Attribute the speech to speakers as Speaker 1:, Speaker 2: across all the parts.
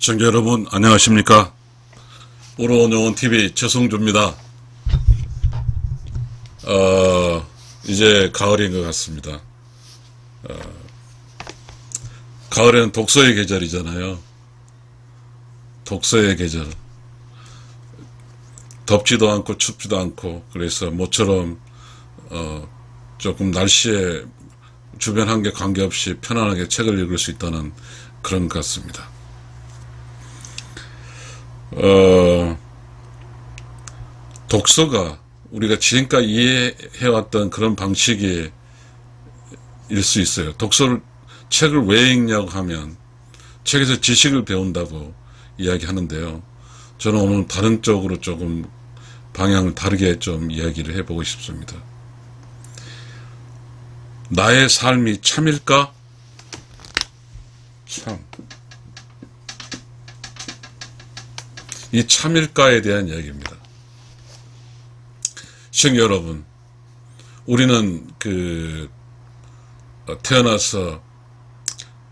Speaker 1: 시청자 여러분 안녕하십니까. 오로온 영혼TV 최성주입니다. 이제 가을인 것 같습니다. 가을에는 독서의 계절이잖아요. 독서의 계절. 덥지도 않고 춥지도 않고, 그래서 모처럼 조금 날씨에 주변 환경 관계없이 편안하게 책을 읽을 수 있다는 그런 것 같습니다. 독서가 우리가 지금까지 이해해왔던 그런 방식이 일 수 있어요. 책을 왜 읽냐고 하면 책에서 지식을 배운다고 이야기하는데요. 저는 오늘 다른 쪽으로 조금 방향을 다르게 좀 이야기를 해보고 싶습니다. 나의 삶이 참일까? 참. 이 참일까에 대한 이야기입니다. 시청자 여러분, 우리는 태어나서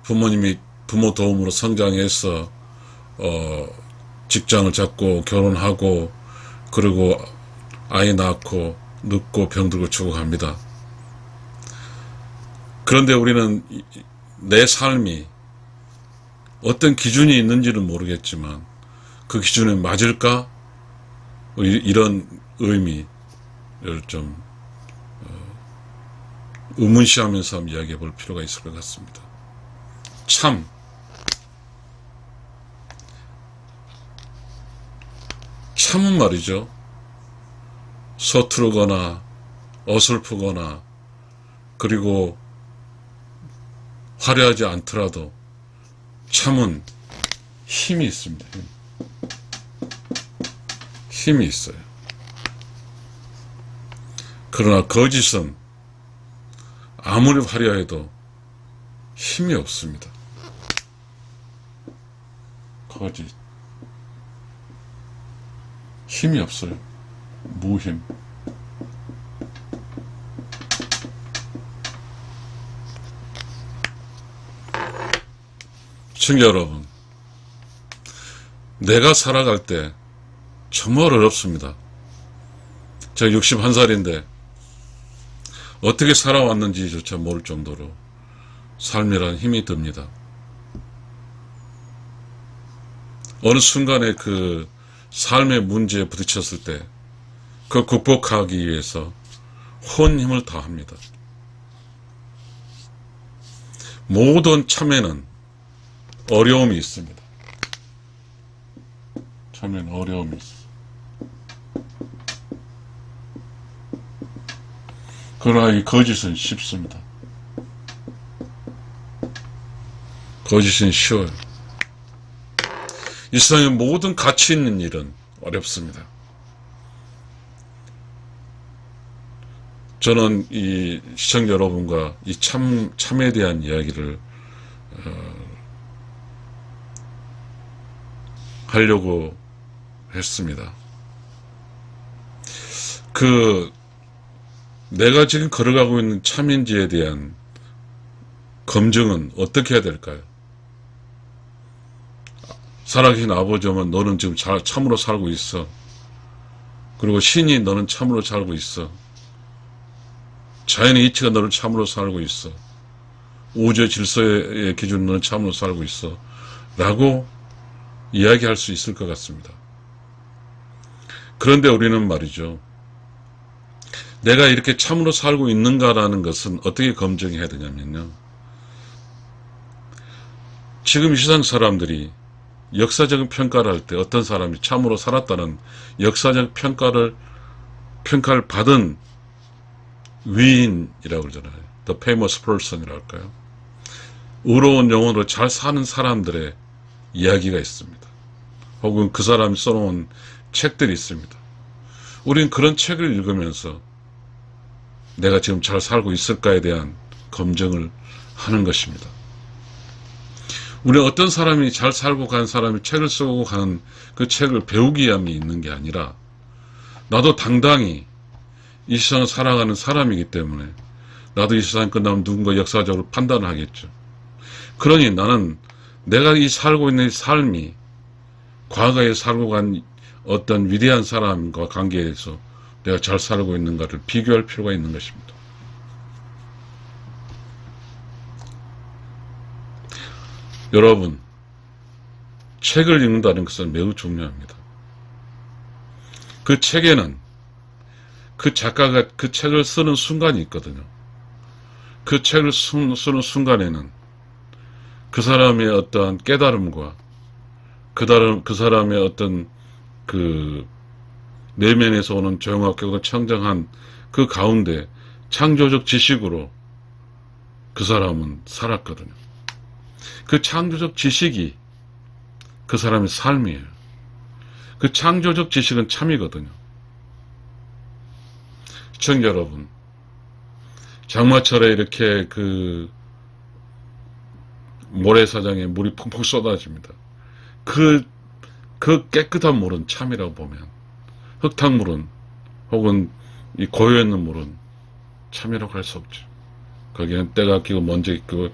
Speaker 1: 부모 도움으로 성장해서 직장을 잡고 결혼하고, 그리고 아이 낳고 늙고 병들고 죽어갑니다. 그런데 우리는 내 삶이 어떤 기준이 있는지는 모르겠지만 그 기준에 맞을까? 이런 의미를 좀 의문시하면서 한번 이야기해 볼 필요가 있을 것 같습니다. 참은 말이죠. 서투르거나 어설프거나 그리고 화려하지 않더라도 참은 힘이 있습니다. 힘이 있어요. 그러나 거짓은 아무리 화려해도 힘이 없습니다. 거짓. 힘이 없어요. 무힘. 시청자 여러분, 내가 살아갈 때 정말 어렵습니다. 제가 61살인데 어떻게 살아왔는지조차 모를 정도로 삶이란 힘이 듭니다. 어느 순간에 그 삶의 문제에 부딪혔을 때 그 극복하기 위해서 온 힘을 다합니다. 모든 참에는 어려움이 있습니다. 참에는 어려움이 있어요. 그러나 이 거짓은 쉽습니다. 거짓은 쉬워요. 이 세상의 모든 가치 있는 일은 어렵습니다. 저는 이 시청자 여러분과 이 참에 대한 이야기를 하려고 했습니다. 내가 지금 걸어가고 있는 참인지에 대한 검증은 어떻게 해야 될까요? 살아계신 아버지 오면 너는 지금 참으로 살고 있어. 그리고 신이 너는 참으로 살고 있어. 자연의 이치가 너를 참으로 살고 있어. 우주의 질서의 기준 너는 참으로 살고 있어. 라고 이야기할 수 있을 것 같습니다. 그런데 우리는 말이죠. 내가 이렇게 참으로 살고 있는가라는 것은 어떻게 검증해야 되냐면요. 지금 이 세상 사람들이 역사적인 평가를 할 때 어떤 사람이 참으로 살았다는 역사적 평가를 받은 위인이라고 그러잖아요. The famous person이라고 할까요? 의로운 영혼으로 잘 사는 사람들의 이야기가 있습니다. 혹은 그 사람이 써놓은 책들이 있습니다. 우리는 그런 책을 읽으면서 내가 지금 잘 살고 있을까에 대한 검증을 하는 것입니다. 우리는 어떤 사람이 잘 살고 간 사람이 책을 쓰고 가는 그 책을 배우기 위함이 있는 게 아니라 나도 당당히 이 세상을 살아가는 사람이기 때문에 나도 이 세상 끝나면 누군가 역사적으로 판단을 하겠죠. 그러니 나는 내가 이 살고 있는 삶이 과거에 살고 간 어떤 위대한 사람과 관계에서 내가 잘 살고 있는가를 비교할 필요가 있는 것입니다. 여러분, 책을 읽는다는 것은 매우 중요합니다. 그 책에는 그 작가가 그 책을 쓰는 순간이 있거든요. 그 책을 쓰는 순간에는 그 사람의 어떤 깨달음과 그 사람의 어떤 그 내면에서 오는 조용하고 청정한 그 가운데 창조적 지식으로 그 사람은 살았거든요. 그 창조적 지식이 그 사람의 삶이에요. 그 창조적 지식은 참이거든요. 시청자 여러분, 장마철에 이렇게 그 모래사장에 물이 펑펑 쏟아집니다. 그 깨끗한 물은 참이라고 보면, 흙탕물은 혹은 이 고여있는 물은 참이라고 할 수 없죠. 거기는 때가 끼고 먼지 있고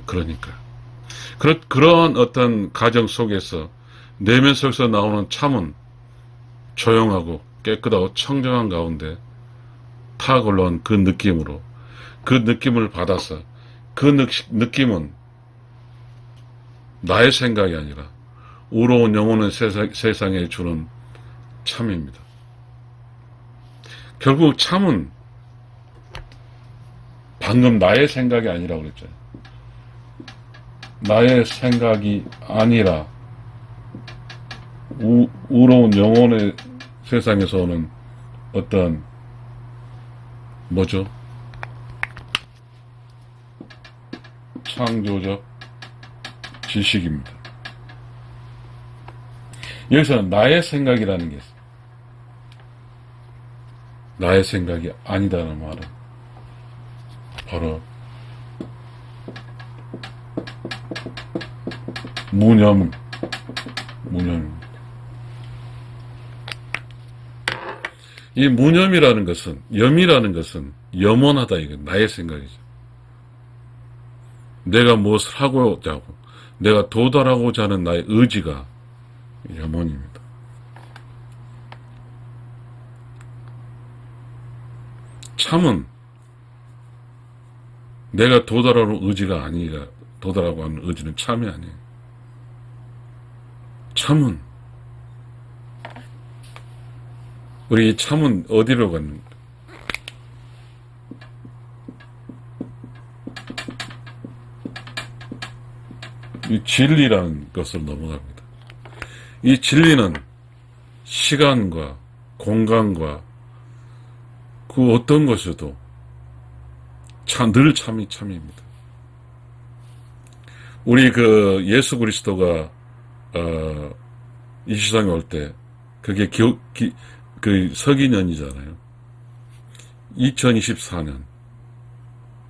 Speaker 1: 그러니까요. 그런 어떤 가정 속에서 내면 속에서 나오는 참은 조용하고 깨끗하고 청정한 가운데 탁 올라온 그 느낌으로, 그 느낌을 받아서 그 느낌은 나의 생각이 아니라 우러운 영혼의 세상에 주는 참입니다. 결국 참은 방금 나의 생각이 아니라고 그랬잖아요. 나의 생각이 아니라 우러운 영혼의 세상에서 오는 어떤 뭐죠? 창조적 지식입니다. 여기서는 나의 생각이라는 게 있어요. 나의 생각이 아니다는 말은 바로 무념입니다. 이 무념이라는 것은, 염이라는 것은 염원하다, 이거 나의 생각이죠. 내가 무엇을 하고자 하고 내가 도달하고자 하는 나의 의지가 염원입니다. 참은 내가 도달하는 의지가 아니라, 도달하고 하는 의지는 참이 아니에요. 참은, 우리 참은 어디로 갔는가? 이 진리라는 것을 넘어갑니다. 이 진리는 시간과 공간과 그 어떤 것에도 늘 참입니다. 우리 그 예수 그리스도가 이 세상에 올 때 그게 그 서기년이잖아요. 2024년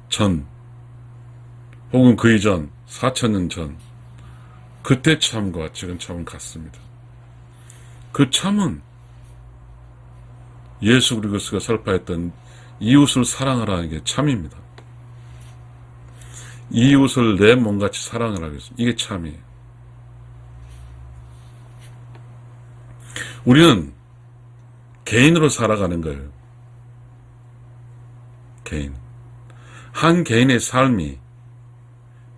Speaker 1: 전 혹은 그 이전 4000년 전 그때 참과 지금 참은 같습니다. 그 참은 예수 그리스도가 설파했던 이웃을 사랑하라는 게 참입니다. 이웃을 내 몸같이 사랑하라고 했습니다. 이게 참이에요. 우리는 개인으로 살아가는 거예요. 개인. 한 개인의 삶이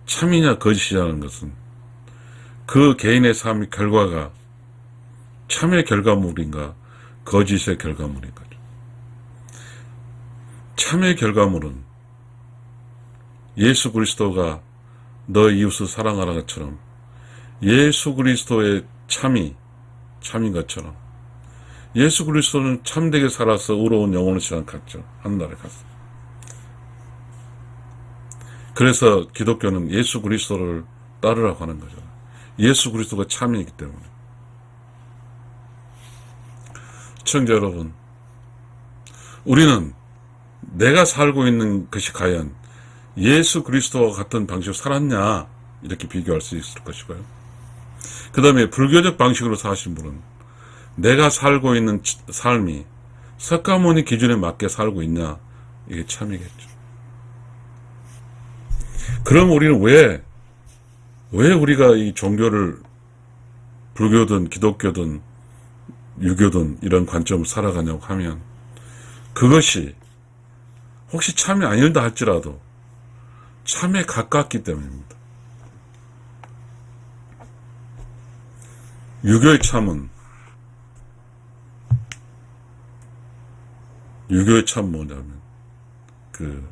Speaker 1: 참이냐 거짓이냐는 것은 그 개인의 삶의 결과가 참의 결과물인가 거짓의 거죠. 참의 결과물은 예수 그리스도가 너 이웃을 사랑하는 것처럼 예수 그리스도의 참인 것처럼 예수 그리스도는 참되게 살아서 의로운 영혼의 세상 갔죠. 하늘나라에 갔어요. 그래서 기독교는 예수 그리스도를 따르라고 하는 거죠. 예수 그리스도가 참이기 때문에. 시청자 여러분, 우리는 내가 살고 있는 것이 과연 예수 그리스도와 같은 방식으로 살았냐 이렇게 비교할 수 있을 것이고요. 그 다음에 불교적 방식으로 사신 분은 내가 살고 있는 삶이 석가모니 기준에 맞게 살고 있냐 이게 참이겠죠. 그럼 우리는 왜 왜 우리가 이 종교를 불교든 기독교든 유교든 이런 관점을 살아가냐고 하면 그것이 혹시 참이 아닐다 할지라도 참에 가깝기 때문입니다. 유교의 참은 뭐냐면 그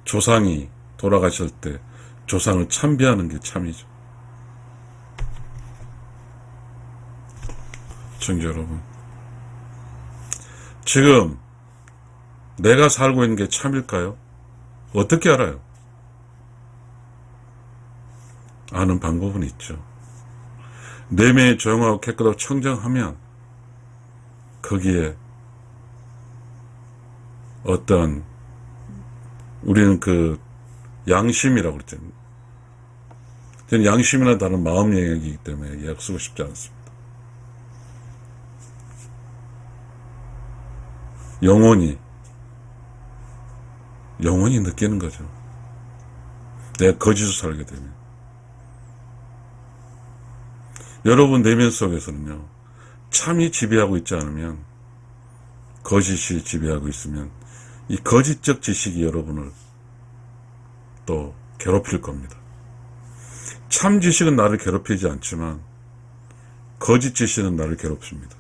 Speaker 1: 조상이 돌아가실 때 조상을 참배하는 게 참이죠. 청자 여러분, 지금 내가 살고 있는 게 참일까요? 어떻게 알아요? 아는 방법은 있죠. 내면이 조용하고 깨끗하고 청정하면 거기에 어떤 우리는 그 양심이라고 그랬잖아요. 저는 양심이나 다른 마음 영역이기 때문에 약 쓰고 싶지 않습니다. 영원히 느끼는 거죠. 내가 거짓으로 살게 되면. 여러분 내면 속에서는요, 참이 지배하고 있지 않으면, 거짓이 지배하고 있으면 이 거짓적 지식이 여러분을 또 괴롭힐 겁니다. 참 지식은 나를 괴롭히지 않지만 거짓 지식은 나를 괴롭힙니다.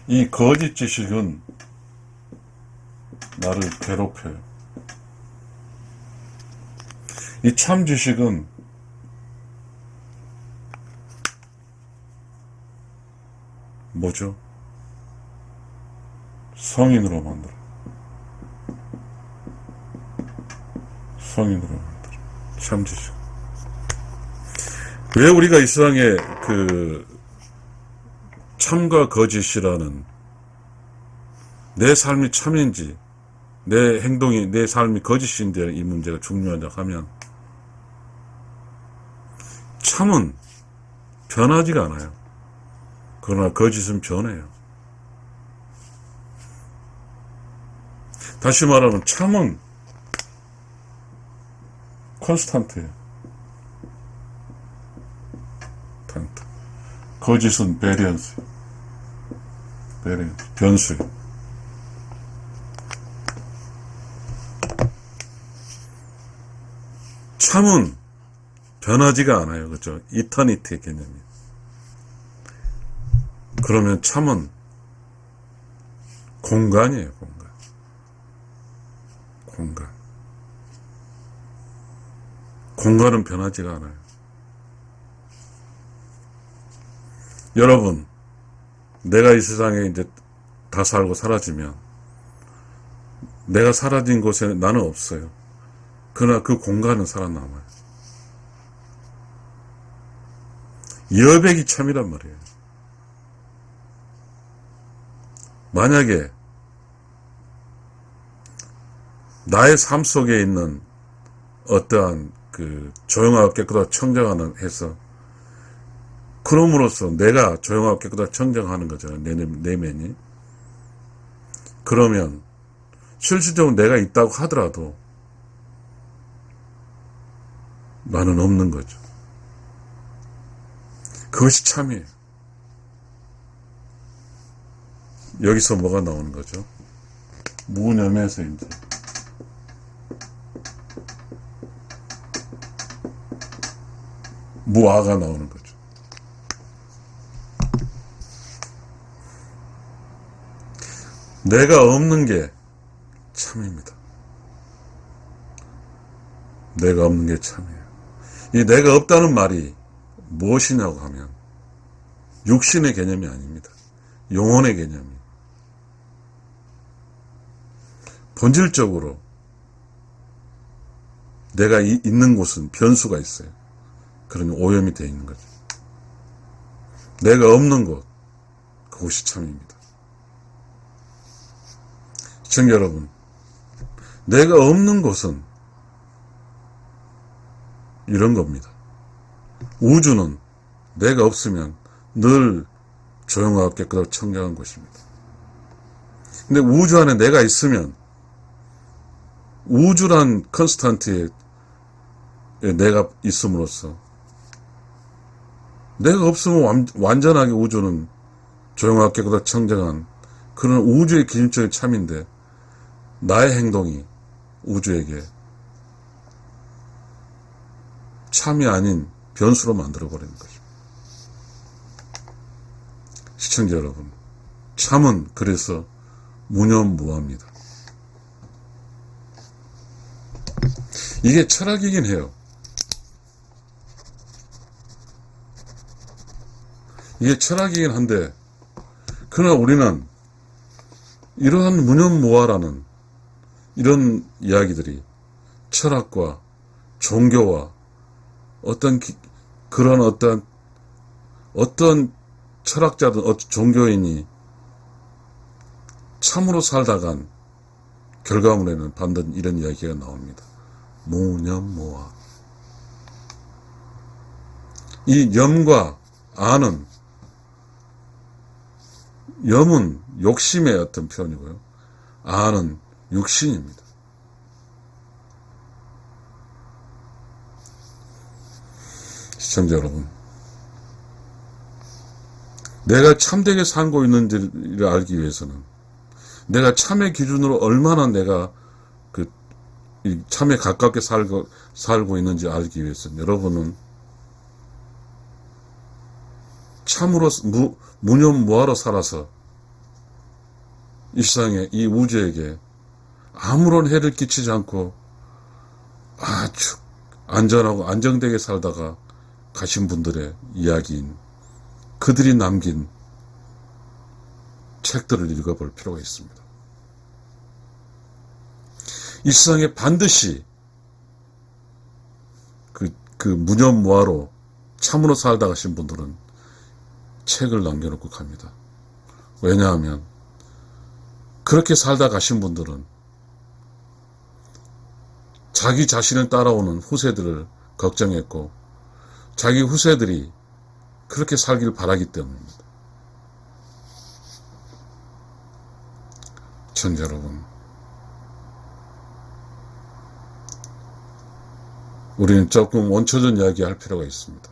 Speaker 1: 이 거짓 지식은 나를 괴롭혀요. 이 참 지식은 뭐죠? 성인으로 만들어. 참 지식. 왜 우리가 이 세상에 그 참과 거짓이라는 내 삶이 참인지 내 행동이 내 삶이 거짓인지 이 문제가 중요하다 하면 참은 변하지가 않아요. 그러나 거짓은 변해요. 다시 말하면 참은 콘스탄트예요. 거짓은 변수예요. 참은 변하지가 않아요. 그렇죠? 이터니티의 개념이에요. 그러면 참은 공간이에요. 공간은 변하지가 않아요. 여러분, 내가 이 세상에 이제 다 살고 사라지면 내가 사라진 곳에 나는 없어요. 그러나 그 공간은 살아남아요. 여백이 참이란 말이에요. 만약에 나의 삶 속에 있는 어떠한 그 조용하고 깨끗하고 청정하는 해서 그럼으로써 내가 조용하고 깨끗하고 청정하는 거잖아요. 내면이. 그러면 실질적으로 내가 있다고 하더라도 나는 없는 거죠. 그것이 참이에요. 여기서 뭐가 나오는 거죠? 무념에서 이제 무아가 나오는 거죠. 내가 없는 게 참입니다. 내가 없는 게 참이에요. 이 내가 없다는 말이 무엇이냐고 하면 육신의 개념이 아닙니다. 영혼의 개념이. 본질적으로 내가 있는 곳은 변수가 있어요. 그러면 오염이 되어 있는 거죠. 내가 없는 곳, 그곳이 참입니다. 시청자 여러분, 내가 없는 곳은 이런 겁니다. 우주는 내가 없으면 늘 조용하고 깨끗하고 청정한 곳입니다. 근데 우주 안에 내가 있으면 우주란 컨스탄트에 내가 있음으로써 내가 없으면 완전하게 우주는 조용하게 깨끗하고 청정한 그런 우주의 기준적인 참인데 나의 행동이 우주에게 참이 아닌 변수로 만들어버리는 것입니다. 시청자 여러분, 참은 그래서 무념무화입니다. 이게 철학이긴 해요. 이게 철학이긴 한데, 그러나 우리는 이러한 무념무화라는 이런 이야기들이 철학과 종교와 그런 어떤 철학자든 종교인이 참으로 살다간 결과물에는 반드시 이런 이야기가 나옵니다. 무념무화. 이 염과 아는, 염은 욕심의 어떤 표현이고요. 아는 육신입니다. 시청자 여러분, 내가 참되게 살고 있는지를 알기 위해서는 내가 참의 기준으로 얼마나 내가 이 참에 가깝게 살고 있는지 알기 위해서는 여러분은 참으로 무념무화로 살아서 이 세상에, 이 우주에게 아무런 해를 끼치지 않고 아주 안전하고 안정되게 살다가 가신 분들의 이야기인, 그들이 남긴 책들을 읽어볼 필요가 있습니다. 이 세상에 반드시 그 무념무화로 참으로 살다 가신 분들은 책을 남겨놓고 갑니다. 왜냐하면 그렇게 살다 가신 분들은 자기 자신을 따라오는 후세들을 걱정했고 자기 후세들이 그렇게 살길 바라기 때문입니다. 시청자 여러분, 우리는 조금 원초전 이야기할 필요가 있습니다.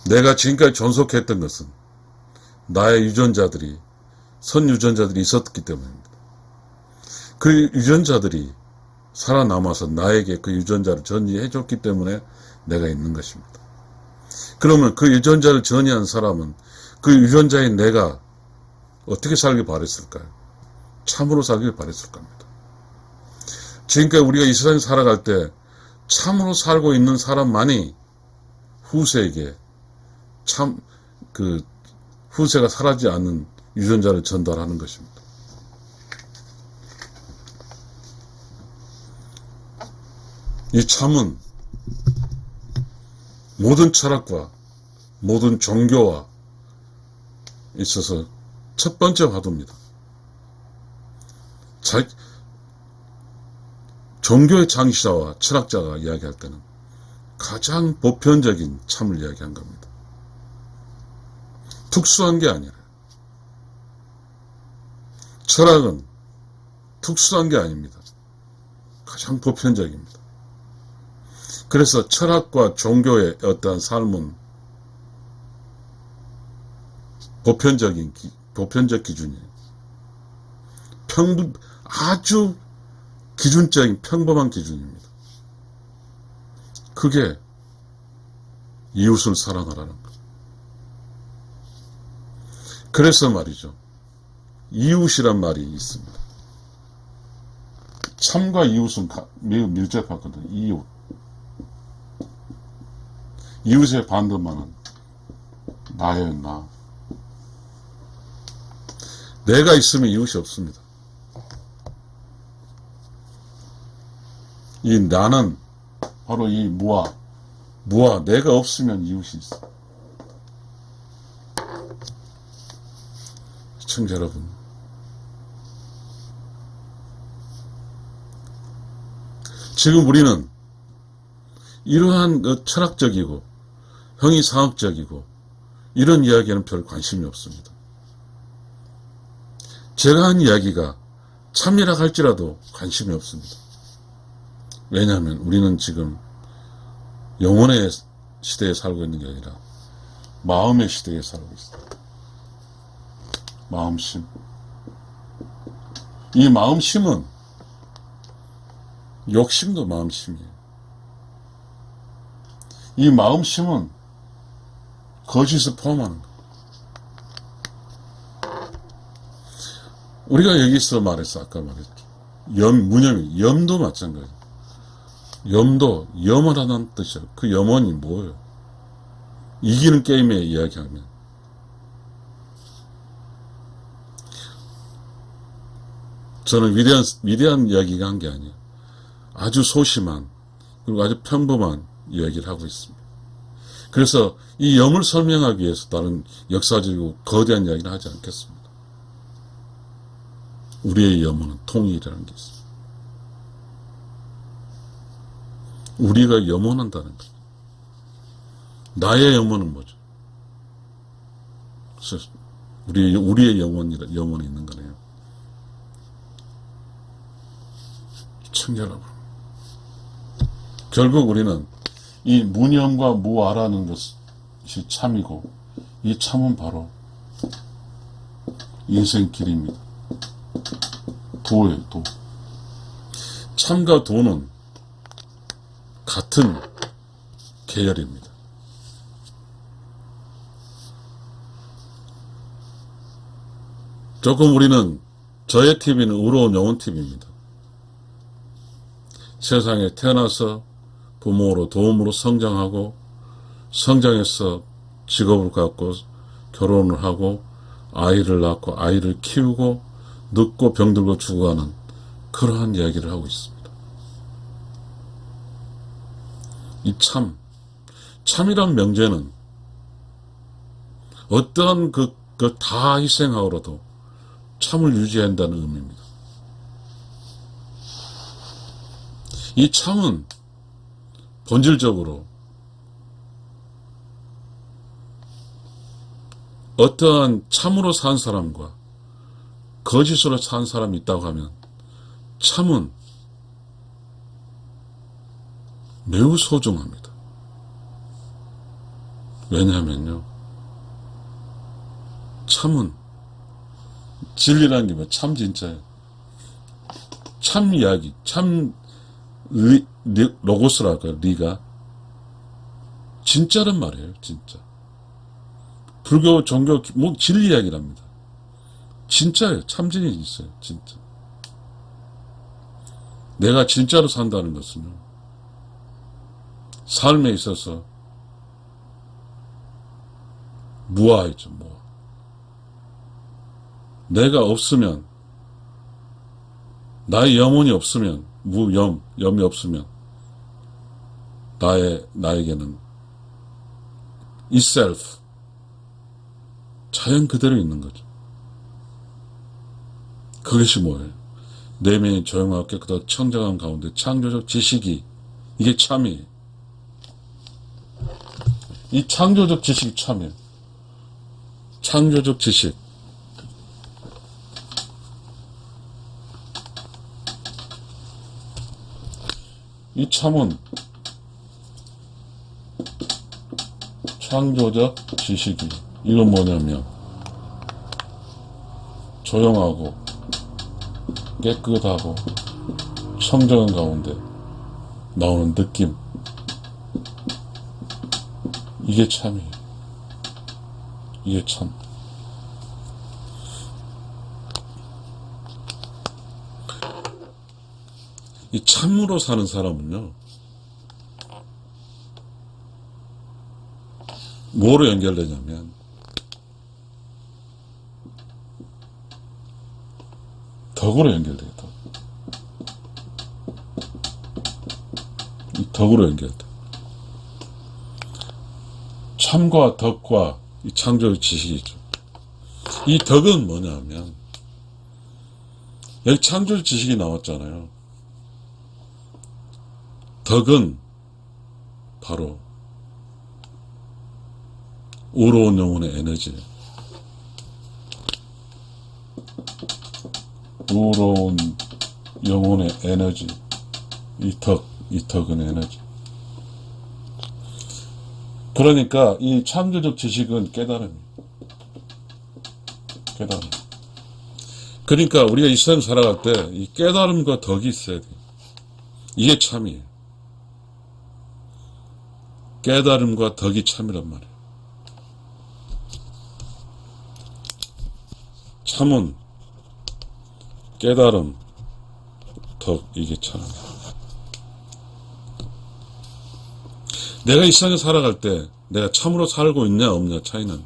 Speaker 1: 내가 지금까지 존속했던 것은 나의 유전자들이, 선유전자들이 있었기 때문입니다. 그 유전자들이 살아남아서 나에게 그 유전자를 전이해줬기 때문에 내가 있는 것입니다. 그러면 그 유전자를 전이한 사람은 그 유전자인 내가 어떻게 살길 바랬을까요? 참으로 살길 바랬을 겁니다. 지금까지 우리가 이 세상에 살아갈 때 참으로 살고 있는 사람만이 후세에게 후세가 사라지지 않는 유전자를 전달하는 것입니다. 이 참은 모든 철학과 모든 종교와 있어서 첫 번째 화두입니다. 종교의 창시자와 철학자가 이야기할 때는 가장 보편적인 참을 이야기한 겁니다. 특수한 게 아니라. 철학은 특수한 게 아닙니다. 가장 보편적입니다. 그래서 철학과 종교의 어떠한 삶은 보편적 기준이에요. 아주 기준적인 평범한 기준입니다. 그게 이웃을 사랑하라는 것. 그래서 말이죠. 이웃이란 말이 있습니다. 참과 이웃은 매우 밀접하거든요. 이웃. 이웃의 반대말은 나예요, 나. 내가 있으면 이웃이 없습니다. 이 나는 바로 이 무아, 내가 없으면 이웃이 있어. 시청자 여러분, 지금 우리는 이러한 철학적이고 형이상학적이고 이런 이야기에는 별 관심이 없습니다. 제가 한 이야기가 참이라 할지라도 관심이 없습니다. 왜냐하면 우리는 지금 영혼의 시대에 살고 있는 게 아니라 마음의 시대에 살고 있어요. 마음심. 이 마음심은 욕심도 마음심이에요. 이 마음심은 거짓을 포함하는 거예요. 우리가 여기서 말했어. 아까 말했죠. 무념이, 염도 마찬가지예요. 염도, 염원하다는 뜻이에요. 그 염원이 뭐예요? 이기는 게임에 이야기하면. 저는 위대한 이야기가 한 게 아니에요. 아주 소심한, 그리고 아주 평범한 이야기를 하고 있습니다. 그래서 이 염을 설명하기 위해서 다른 역사적이고 거대한 이야기는 하지 않겠습니다. 우리의 염원은 통일이라는 게 있습니다. 우리가 염원한다는 거죠. 나의 염원은 뭐죠? 그래서 우리의 염원이 있는 거네요. 청자 여러분, 결국 우리는 이 무념과 무아라는 것이 참이고, 이 참은 바로 인생길입니다. 도예요, 도. 참과 도는 같은 계열입니다. 조금 우리는, 저의 TV는 의로운 영혼 TV입니다. 세상에 태어나서 부모로 도움으로 성장하고, 성장해서 직업을 갖고 결혼을 하고 아이를 낳고 아이를 키우고 늙고 병들고 죽어가는 그러한 이야기를 하고 있습니다. 이 참이란 명제는 어떠한 다 희생하고라도 참을 유지한다는 의미입니다. 이 참은 본질적으로 어떠한 참으로 산 사람과 거짓으로 산 사람이 있다고 하면 참은 매우 소중합니다. 왜냐하면요, 참은 진리라는 게 뭐야? 참 진짜예요. 참 이야기, 참 로고스랄까요? 리가 진짜란 말이에요. 진짜. 불교, 종교, 뭐 진리 이야기랍니다. 진짜예요. 참진이 있어요. 진짜. 내가 진짜로 산다는 것은요, 삶에 있어서 무아이죠. 무아. 내가 없으면, 나의 영혼이 없으면, 염이 없으면 나에게는 이 self, 자연 그대로 있는 거죠. 그것이 뭐예요? 내면이 조용하고 깨끗하고 청정한 가운데 창조적 지식이, 이게 참이에요. 이 창조적 지식이 참이에요. 창조적 지식. 이 참은 창조적 지식이, 이건 뭐냐면 조용하고 깨끗하고 청정한 가운데 나오는 느낌, 이게 참이에요. 이게 참. 이 참으로 사는 사람은요, 뭐로 연결되냐면 덕으로 연결돼요. 이 덕으로 연결돼. 참과 덕과 이 창조의 지식이죠. 이 덕은 뭐냐면, 여기 창조의 지식이 나왔잖아요. 덕은 바로 의로운 영혼의 에너지예요. 의로운 영혼의 에너지. 이 덕은 에너지. 그러니까 이 창조적 지식은 깨달음이에요. 깨달음. 그러니까 우리가 이 세상 살아갈 때 이 깨달음과 덕이 있어야 돼요. 이게 참이에요. 깨달음과 덕이 참이란 말이에요. 참은 깨달음, 덕, 이게 참. 내가 이 세상에 살아갈 때 내가 참으로 살고 있냐 없냐 차이는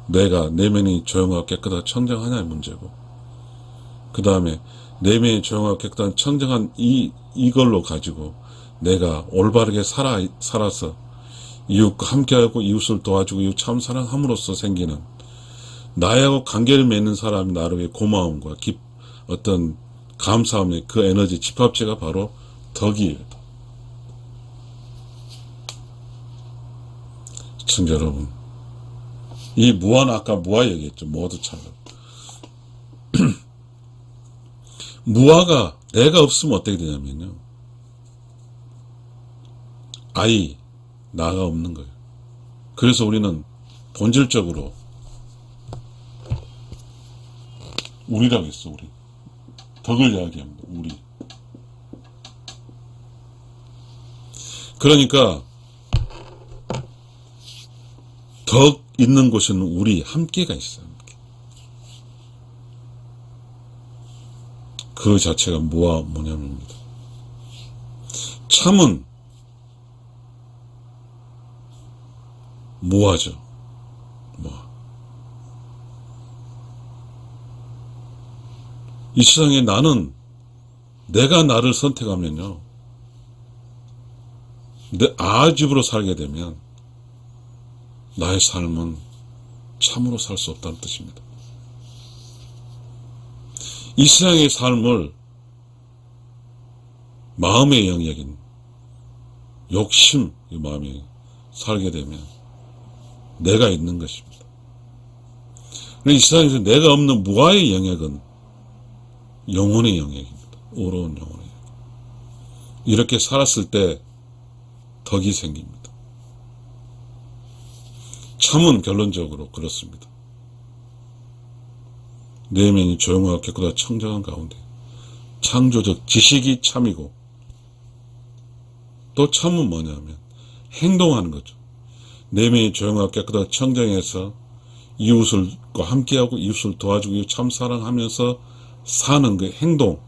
Speaker 1: 내가 내면이 조용하고 깨끗하고 청정하냐의 문제고, 그 다음에 내면이 조용하고 깨끗한 청정한 이걸로 가지고 내가 올바르게 살아서 이웃과 함께하고 이웃을 도와주고 이웃 참 사랑함으로써 생기는 나하고 관계를 맺는 사람이 나를 위해 고마움과 어떤 감사함의 그 에너지 집합체가 바로 덕이에요. 시청자 여러분, 이 아까 무아 얘기했죠. 모두 참여. 무아가 내가 없으면 어떻게 되냐면요, 나가 없는 거예요. 그래서 우리는 본질적으로 우리라고 했어. 우리 덕을 이야기합니다. 우리. 그러니까 덕 있는 곳에는 우리 함께가 있어요. 그 자체가 뭐냐면입니다. 참은 무아죠. 이 세상에 나는 내가 나를 선택하면요, 내 아집으로 살게 되면 나의 삶은 참으로 살 수 없다는 뜻입니다. 이 세상의 삶을 마음의 영역인 욕심, 이 마음이 살게 되면 내가 있는 것입니다. 이 세상에서 내가 없는 무아의 영역은 영혼의 영역입니다. 의로운 영혼의 영역. 이렇게 살았을 때 덕이 생깁니다. 참은 결론적으로 그렇습니다. 내면이 조용하고 깨끗하고 청정한 가운데 창조적 지식이 참이고, 또 참은 뭐냐면 행동하는 거죠. 내면이 조용하고 깨끗하고 청정해서 이웃과 함께하고 이웃을 도와주고 이웃 참 사랑하면서 사는 그 행동,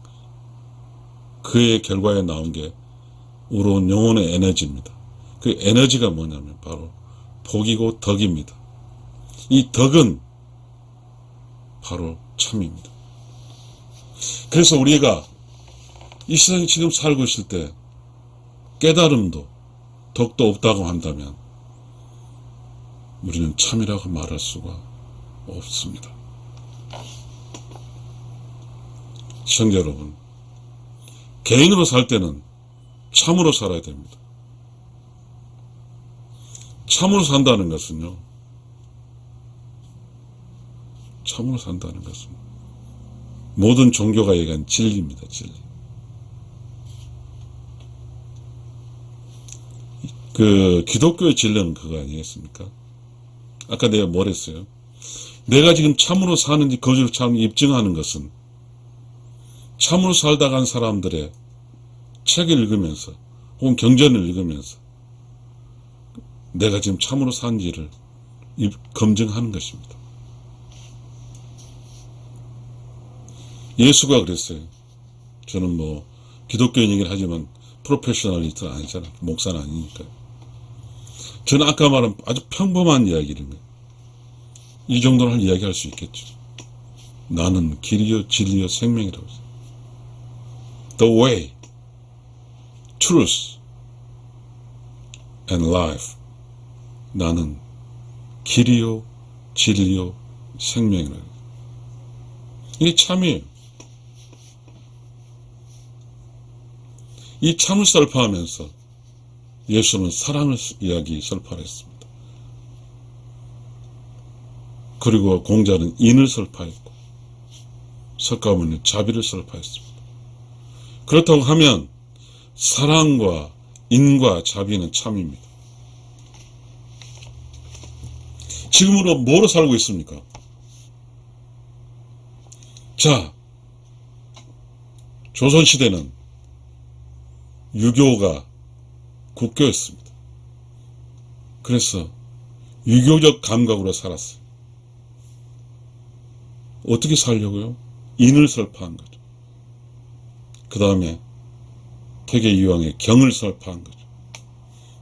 Speaker 1: 그의 결과에 나온 게 의로운 영혼의 에너지입니다. 그 에너지가 뭐냐면 바로 복이고 덕입니다. 이 덕은 바로 참입니다. 그래서 우리가 이 세상에 지금 살고 있을 때 깨달음도 덕도 없다고 한다면 우리는 참이라고 말할 수가 없습니다. 시청자 여러분, 개인으로 살 때는 참으로 살아야 됩니다. 참으로 산다는 것은요, 참으로 산다는 것은 모든 종교가 얘기한 진리입니다. 진리. 그 기독교의 진리는 그거 아니겠습니까? 아까 내가 뭐랬어요? 내가 지금 참으로 사는지 거짓으로 사는지 입증하는 것은 참으로 살다 간 사람들의 책을 읽으면서 혹은 경전을 읽으면서 내가 지금 참으로 산지를 검증하는 것입니다. 예수가 그랬어요. 저는 기독교인이긴 하지만 프로페셔널리스트는 아니잖아요. 목사는 아니니까요. 저는 아까 말한 아주 평범한 이야기를 이 정도는 이야기할 수 있겠죠. 나는 길이요 진리요 생명이라고 했어요. The way, truth, and life. 나는 길이요 진리요 생명이라고 했어요. 이게 참이에요. 이 참을 설파하면서 예수는 사랑을 이야기 설파했습니다. 그리고 공자는 인을 설파했고 석가모니는 자비를 설파했습니다. 그렇다고 하면 사랑과 인과 자비는 참입니다. 지금으로 뭐로 살고 있습니까? 자, 조선시대는 유교가 국교였습니다. 그래서 유교적 감각으로 살았어요. 어떻게 살려고요? 인을 설파한 거죠. 그 다음에 태계이왕의 경을 설파한 거죠.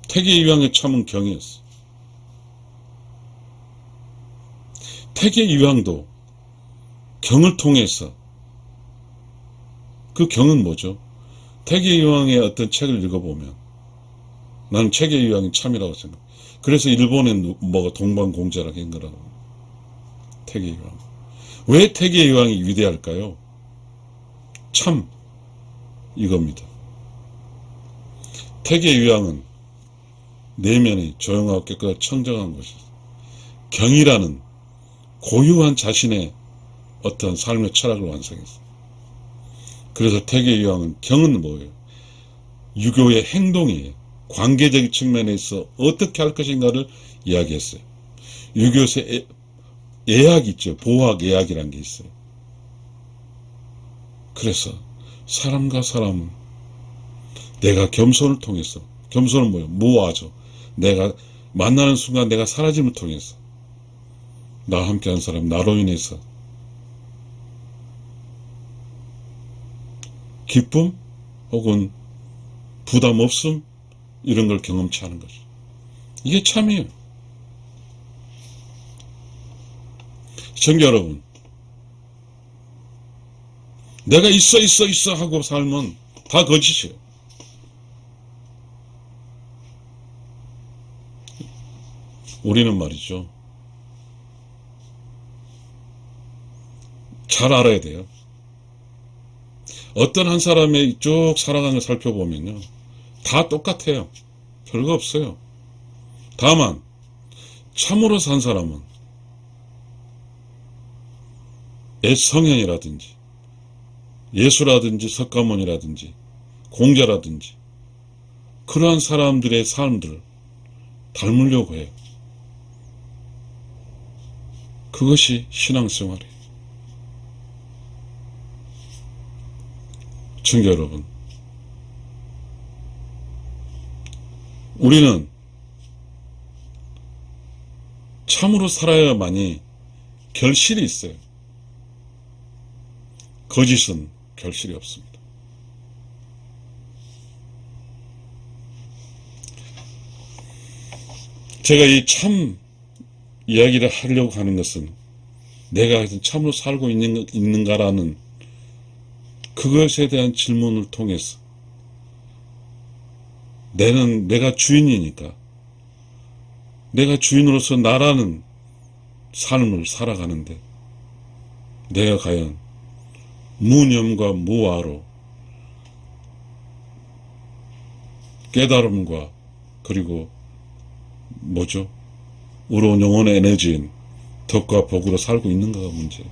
Speaker 1: 태계이왕의 참은 경이었어요. 태계이왕도 경을 통해서, 그 경은 뭐죠? 태계이왕의 어떤 책을 읽어보면 나는 태계이왕이 참이라고 생각해요. 그래서 일본의 뭐가 동방공자라고 한 거라고. 태계이왕. 왜 태계이왕이 위대할까요? 참, 이겁니다. 태계이왕은 내면이 조용하고 깨끗하고 청정한 것이죠. 경이라는 고유한 자신의 어떤 삶의 철학을 완성했어요. 그래서 태계이왕은 경은 뭐예요? 유교의 행동이에요. 관계적인 측면에서 어떻게 할 것인가를 이야기했어요. 유교에서 예학이 있죠. 보학 예학이라는 게 있어요. 그래서 사람과 사람은 내가 겸손을 통해서, 겸손은 뭐예요? 무아죠. 내가 만나는 순간 내가 사라짐을 통해서 나와 함께한 사람, 나로 인해서 기쁨 혹은 부담 없음 이런 걸 경험치 하는 거죠. 이게 참이에요. 시청자 여러분, 내가 있어 하고 살면 다 거짓이에요. 우리는 말이죠, 잘 알아야 돼요. 어떤 한 사람의 쭉 살아가는 걸 살펴보면요, 다 똑같아요. 별거 없어요. 다만 참으로 산 사람은 성현이라든지 예수라든지 석가모니라든지 공자라든지 그러한 사람들의 삶들을 닮으려고 해요. 그것이 신앙생활이에요. 청자 여러분, 우리는 참으로 살아야만이 결실이 있어요. 거짓은 결실이 없습니다. 제가 이 참 이야기를 하려고 하는 것은 내가 참으로 살고 있는가라는 그것에 대한 질문을 통해서 내가 주인이니까 내가 주인으로서 나라는 삶을 살아가는데 내가 과연 무념과 무아로 깨달음과 그리고 뭐죠? 우러운 영혼의 에너지인 덕과 복으로 살고 있는가가 문제예요.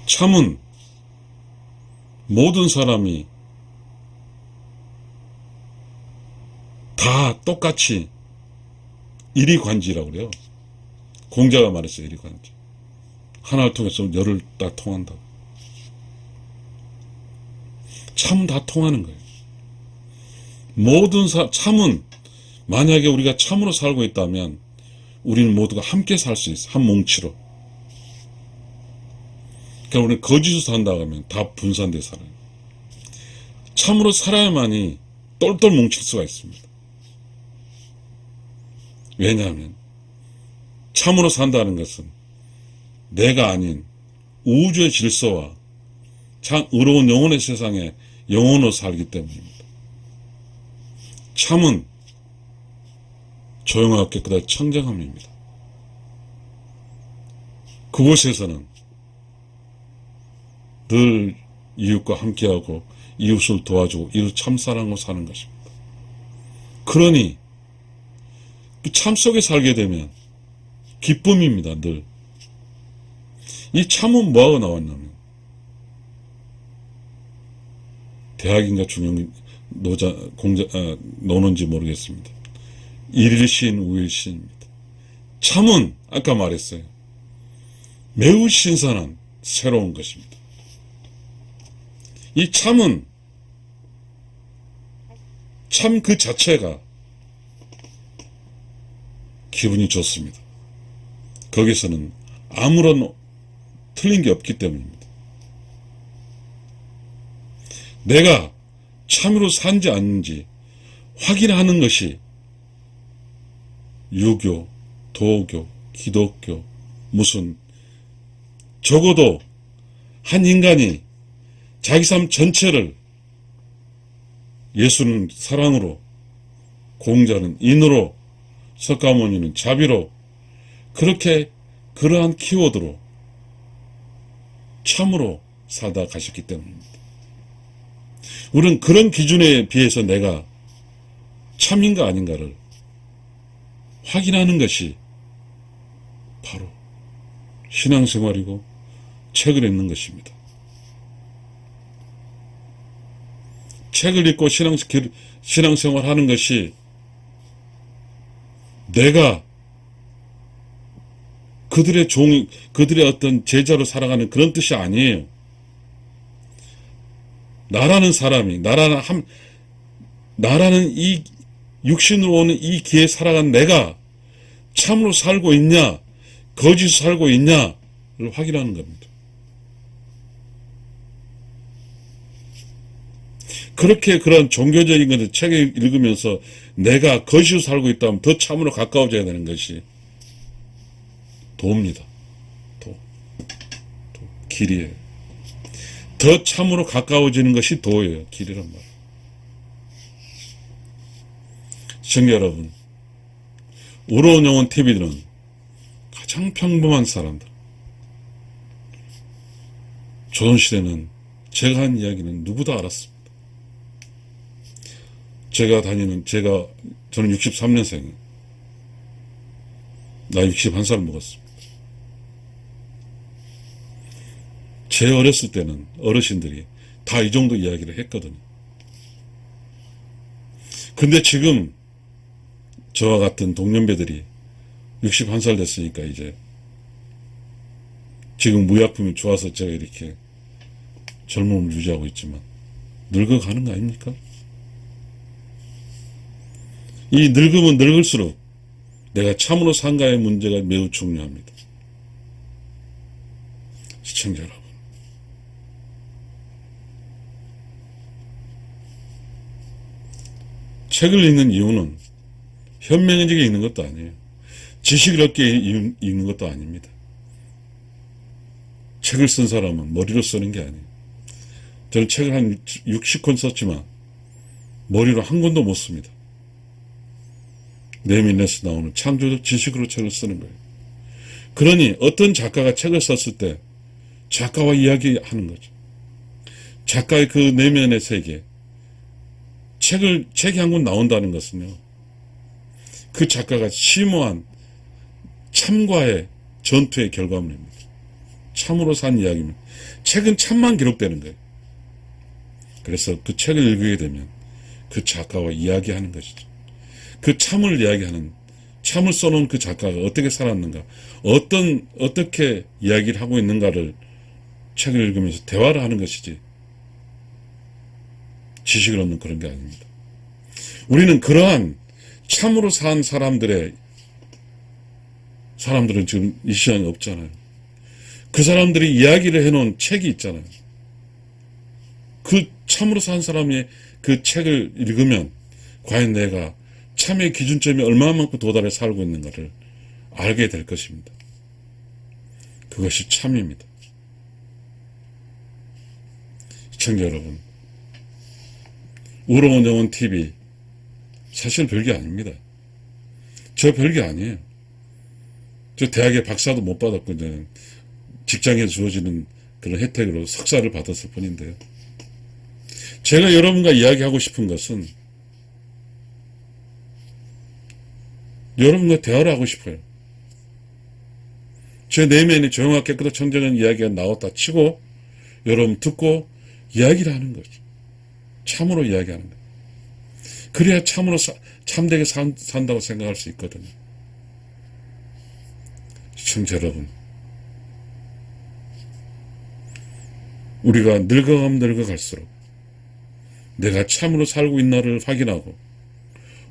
Speaker 1: 참은 모든 사람이 다 똑같이 일이관지라고 그래요. 공자가 말했어요. 일이관지. 하나를 통해서 열을 다 통한다고. 참은 다 통하는 거예요. 모든 참은 만약에 우리가 참으로 살고 있다면 우리는 모두가 함께 살 수 있어. 한 뭉치로. 그러니까 우리는 거짓으로 산다고 하면 다 분산돼 살아요. 참으로 살아야만이 똘똘 뭉칠 수가 있습니다. 왜냐하면 참으로 산다는 것은 내가 아닌 우주의 질서와 참 의로운 영혼의 세상에 영혼으로 살기 때문입니다. 참은 조용하고 깨끗하고 청정함입니다. 그곳에서는 늘 이웃과 함께하고 이웃을 도와주고 이웃 참사랑으로 사는 것입니다. 그러니 그 참 속에 살게 되면 기쁨입니다. 늘. 이 참은 뭐하고 나왔냐면 대학인가 중형 노는지 모르겠습니다. 일일신, 우일신입니다. 참은 아까 말했어요. 매우 신선한 새로운 것입니다. 이 참은 참 그 자체가 기분이 좋습니다. 거기서는 아무런 틀린 게 없기 때문입니다. 내가 참으로 산지 않는지 확인하는 것이 유교, 도교, 기독교, 무슨 적어도 한 인간이 자기 삶 전체를 예수는 사랑으로, 공자는 인으로, 석가모니는 자비로 그렇게 그러한 키워드로 참으로 살다 가셨기 때문입니다. 우리는 그런 기준에 비해서 내가 참인가 아닌가를 확인하는 것이 바로 신앙생활이고 책을 읽는 것입니다. 책을 읽고 신앙생활 하는 것이 내가 그들의 어떤 제자로 살아가는 그런 뜻이 아니에요. 나라는 사람이, 나라는 이 육신으로 오는 이 기에 살아간 내가 참으로 살고 있냐, 거짓으로 살고 있냐를 확인하는 겁니다. 그렇게 그런 종교적인 것을 책을 읽으면서 내가 거짓으로 살고 있다면 더 참으로 가까워져야 되는 것이 도입니다. 길이에요. 더 참으로 가까워지는 것이 도예요. 길이란 말. 시청자 여러분, 우러운 영혼 TV들은 가장 평범한 사람들. 조선시대는 제가 한 이야기는 누구도 알았습니다. 저는 63년생이에요. 나 61살 먹었습니다. 제 어렸을 때는 어르신들이 다 이 정도 이야기를 했거든요. 근데 지금 저와 같은 동년배들이 61살 됐으니까 이제 지금 무약품이 좋아서 제가 이렇게 젊음을 유지하고 있지만 늙어가는 거 아닙니까? 이 늙으면 늙을수록 내가 참으로 산가의 문제가 매우 중요합니다. 시청자 여러분, 책을 읽는 이유는 현명해지게 읽는 것도 아니에요. 지식을 얻게 읽는 것도 아닙니다. 책을 쓴 사람은 머리로 쓰는 게 아니에요. 저는 책을 한 60권 썼지만 머리로 한 권도 못 씁니다. 네밀넷에서 나오는 창조적 지식으로 책을 쓰는 거예요. 그러니 어떤 작가가 책을 썼을 때 작가와 이야기하는 거죠. 작가의 그 내면의 세계, 책이 한 권 나온다는 것은요, 그 작가가 심오한 참과의 전투의 결과물입니다. 참으로 산 이야기입니다. 책은 참만 기록되는 거예요. 그래서 그 책을 읽게 되면 그 작가와 이야기하는 것이죠. 그 참을 이야기하는, 참을 써놓은 그 작가가 어떻게 살았는가, 어떻게 이야기를 하고 있는가를 책을 읽으면서 대화를 하는 것이지, 지식을 얻는 그런 게 아닙니다. 우리는 그러한 참으로 산 사람들은 지금 이 시간에 없잖아요. 그 사람들이 이야기를 해놓은 책이 있잖아요. 그 참으로 산 사람의 그 책을 읽으면 과연 내가 참의 기준점이 얼마만큼 도달해 살고 있는가를 알게 될 것입니다. 그것이 참입니다. 시청자 여러분, 우러운 영혼 TV 사실 별게 아닙니다. 저 별게 아니에요. 저 대학에 박사도 못 받았고 이제 직장에 주어지는 그런 혜택으로 석사를 받았을 뿐인데요. 제가 여러분과 이야기하고 싶은 것은 여러분과 대화를 하고 싶어요. 제 내면이 조용하게 깨끗하고 청정한 이야기가 나왔다 치고 여러분 듣고 이야기를 하는 거죠. 참으로 이야기하는 거예요. 그래야 참으로 참되게 산다고 생각할 수 있거든요. 시청자 여러분, 우리가 늙어가면 늙어갈수록 내가 참으로 살고 있나를 확인하고,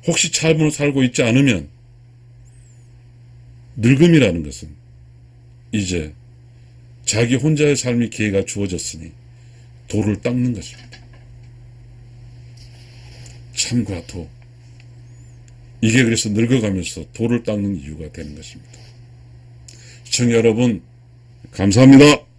Speaker 1: 혹시 참으로 살고 있지 않으면 늙음이라는 것은 이제 자기 혼자의 삶의 기회가 주어졌으니 도를 닦는 것입니다. 참과 도, 이게 그래서 늙어가면서 도를 닦는 이유가 되는 것입니다. 시청자 여러분, 감사합니다.